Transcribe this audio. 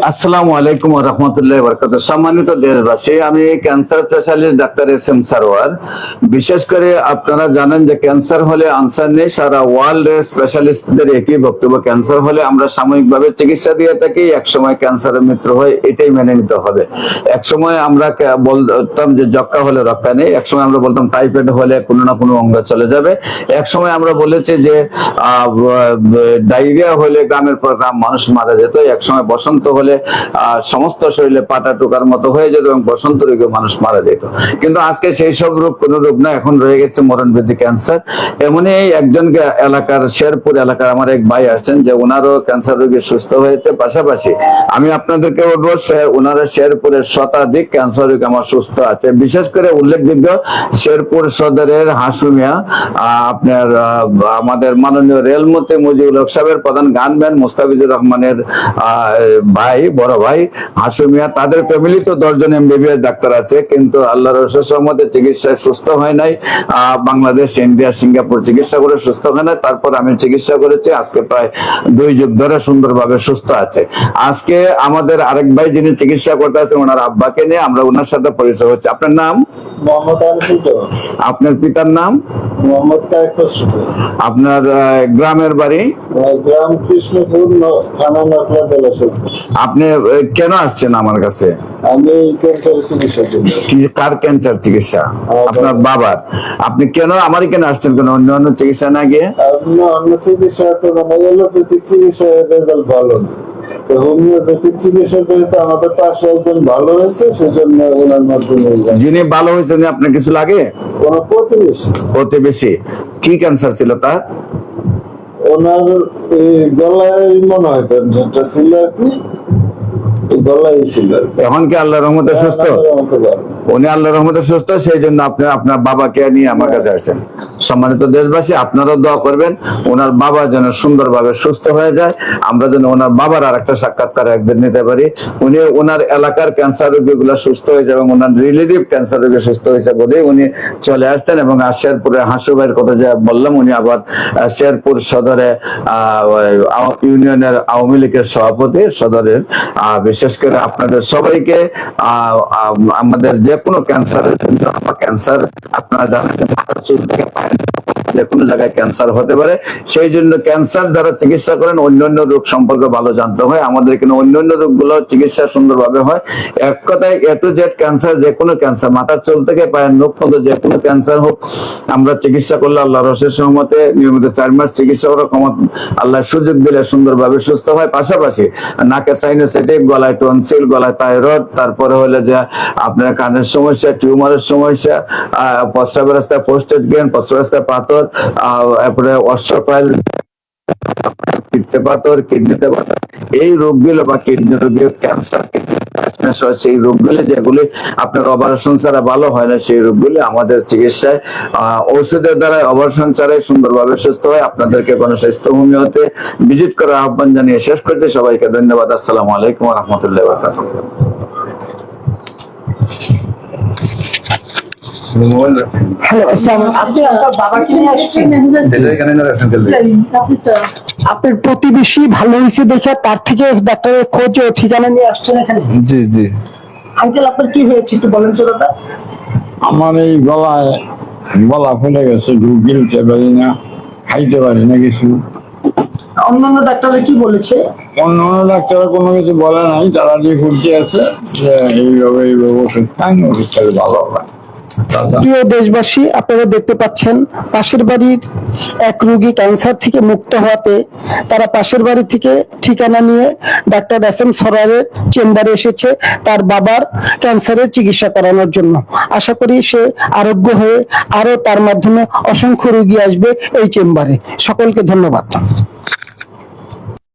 আসসালামু আলাইকুম ওয়া রাহমাতুল্লাহি ওয়া বারাকাতুহু। সম্মানিত দেশবাসী, আমি cancer specialist doctor SM. Sarwar. বিশেষ করে আপনারা জানেন যে ক্যান্সার হলে আনসার নেই, সারা ওয়ার্ল্ডের স্পেশালিস্টদের একই বক্তব্য। ক্যান্সার হলে আমরা সাময়িকভাবে চিকিৎসা দিয়ে থাকি, একসময় ক্যান্সারের মৃত্যু হয়, এটাই মেনে নিতে হবে। একসময় আমরা বলতাম যে যক্ষ্মা হলে রক্ষা নেই, একসময় আমরা বলতাম টাইফয়েড হলে কোনো না কোনো অঙ্গ চলে যাবে, একসময় আমরা বলেছি যে ডায়রিয়া হলে গ্রামের পর গ্রাম মানুষ মারা যেত, একসময় বসন্ত হলে সমস্ত শরীরে পাটা টুকার মতো হয়ে যেত এবং বসন্ত রোগে মানুষ মারা যেত। কিন্তু আজকে সেই সব রোগ কোনো রোগ না, এখন রয়ে গেছে মরণব্যাধি ক্যান্সার। এমনই একজনকে এলাকার শেরপুর এলাকার আমার এক ভাই আসছেন যে ওনারও ক্যান্সার রোগে সুস্থ হয়েছে। পাশাপাশি আমি আপনাদেরকে বলবো ওনারা শেরপুরের শতাধিক ক্যান্সার রোগী আমার সুস্থ আছে। বিশেষ করে উল্লেখযোগ্য শেরপুর সদরের হাসুমিয়া আপনার আমাদের মাননীয় রেলমন্ত্রী মুজিবুল হক সাহেবের প্রধান গানম্যান মুস্তাফিজুর রহমানের ভাই, বড় ভাই হাসুমিয়া, তাদের ফ্যামিলি তো 10 জন এমবিবিএস ডাক্তার আছে, কিন্তু আল্লাহর অশেষ রহমতে চিকিৎসায় সুস্থ হয় নাই। বাংলাদেশ, ইন্ডিয়া, সিঙ্গাপুর চিকিৎসা করে সুস্থ হয় না। তারপর আমি চিকিৎসা করেছি, আজকে প্রায় 2 যুগ ধরে সুন্দরভাবে সুস্থ আছে। আজকে আমাদের আরেক ভাই যিনি চিকিৎসা করতে আছেন, ওনার আব্বাকে নিয়ে আমরা ওনার সাথে পরিচয় হচ্ছে। আপনার নাম? মোহাম্মদ আনিসুল। আপনার পিতার নাম? মোহাম্মদ কায়েকুল। আপনার গ্রামের বাড়ি? গ্রাম কৃষ্ণপুর, থানা নকলা, জেলা শেরপুর। আপনি কেন আসছেন আমার কাছে? আমি ক্যান্সার চিকিৎসার জন্য। কি কার ক্যান্সার চিকিৎসা? আপনার বাবার। আপনি কেন আমার এখানে আসছেন, কোন অন্য চিকিৎসা না গিয়ে? অন্য চিকিৎসা তো মানে এলোপ্যাথিক চিকিৎসার রেজাল্ট ভালো না, তো হোমিওপ্যাথিক চিকিৎসা যেহেতু আমাদের পাশে একজন ভালো হয়েছে, সেজন্য ওনার মাধ্যমে। যিনি ভালো হয়েছেন আপনার কিছু লাগে? ওনার প্রতিবেশী। প্রতিবেশী কি ক্যান্সার ছিল তার? ওনার এই গলায় মনে হয় যেটা ছিল আর কি, গলায় ছিল। এখন কি আল্লাহর রহমতে সুস্থ? উনি আল্লাহর রহমতে সুস্থ, সেই জন্য আপনি আপনার বাবাকে নিয়ে আমার কাছে আসেন। সম্মানিত দেশবাসী, আপনারাও দোয়া করবেন ওনার বাবা যেন সুন্দরভাবে সুস্থ হয়ে যায়, আমরা যেন ওনার বাবার আর একটা সাক্ষাৎকার একদিন নিতে পারি। উনি ওনার এলাকার ক্যান্সার রোগীগুলো সুস্থ হয়েছে এবং ওনার রিলেটিভ ক্যান্সার রোগী সুস্থ হয়েছে বলেই উনি চলে আসছেন। এবং শেরপুরে হাসুভাইয়ের কথা যে বললাম, উনি আবার শেরপুর সদরে ইউনিয়নের আওয়ামী লীগের সভাপতি সদরের। বিশেষ করে আপনাদের সবাইকে আমাদের যে কোনো ক্যান্সারের জন্য, ক্যান্সার আপনারা জানেন যে কোনো জায়গায় ক্যান্সার হতে পারে, সেই জন্য ক্যান্সার যারা চিকিৎসা করেন অন্যান্য রোগ সম্পর্কে ভালো জানতে হয়। আমাদের এখানে অন্যান্য রোগগুলো চিকিৎসা সুন্দরভাবে হয়। এক কথায় এ টু জেড ক্যান্সার, যে কোনো ক্যান্সার, মাথার চুল থেকে পায়ের নখ পর্যন্ত যে কোনো ক্যান্সার হোক, আমরা চিকিৎসা করলে আল্লাহর অশেষ রহমতে নিয়মিত 4 মাস চিকিৎসা করার ক্ষমতা আল্লাহ সুযোগ দিলে সুন্দরভাবে সুস্থ হয়। পাশাপাশি নাকে সাইনোসাইটিস, গলায় টনসিল, গলায় থাইরয়েড, তারপরে হলে যে আপনার কানের সমস্যা, টিউমারের সমস্যা, প্রস্রাবের রাস্তায় প্রোস্টেট গ্ল্যান্ড, প্রস্রাবের রাস্তায় পাথর, তারপরে অস্ট্রোপাইল, পিত্তে পাথর, কিডনিতে পাথর, এই রোগগুলো বা কিডনি রোগের ক্যান্সার, সেই রোগগুলি যেগুলি আপনার অপারেশন ছাড়া ভালো হয় না, সেই রোগগুলি আমাদের চিকিৎসায় ঔষধের দ্বারা অপারেশন ছাড়াই সুন্দরভাবে সুস্থ হয়। আপনাদেরকে গণস্বাস্থ্য হোমিওতে ভিজিট করার আহ্বান জানিয়ে শেষ করছি। সবাইকে ধন্যবাদ। আসসালামু আলাইকুম ওয়া রাহমাতুল্লাহি ওয়া বারাকাতুহু। আপনার প্রতিবেশী ভালো হয়েছে দেখে তার থেকে ডাক্তারের খোঁজ ও ঠিকানা নিয়ে আসছেন এখানে? জি জি। আঙ্কেল, আপনার কি হয়েছে একটু বলেন তো দাদা? আমার এই গলা ফুলে গেছে, গিলতে পারি না, খাইতে পারি না কিছু। অন্যান্য ডাক্তাররা কি বলেছে? অন্য ডাক্তাররা কোনো কিছু বলে নাই, তারা যে ফুটতে আছে যে এইভাবে ওষুধ খান, ওষুধ খেলে ভালো হবে। প্রিয় দেশবাসী, আপনারা দেখতে পাচ্ছেন পাশের বাড়ির এক রোগী ক্যান্সার থেকে মুক্ত হওয়াতে তারা পাশের বাড়ি থেকে ঠিকানা নিয়ে ডাক্তার এস.এম. সারোয়ারের চেম্বারে এসেছে তার বাবার ক্যান্সারের চিকিৎসা করানোর জন্য। আশা করি সে আরোগ্য হয়ে আরো তার মাধ্যমে অসংখ্য রোগী আসবে এই চেম্বারে। সকলকে ধন্যবাদ।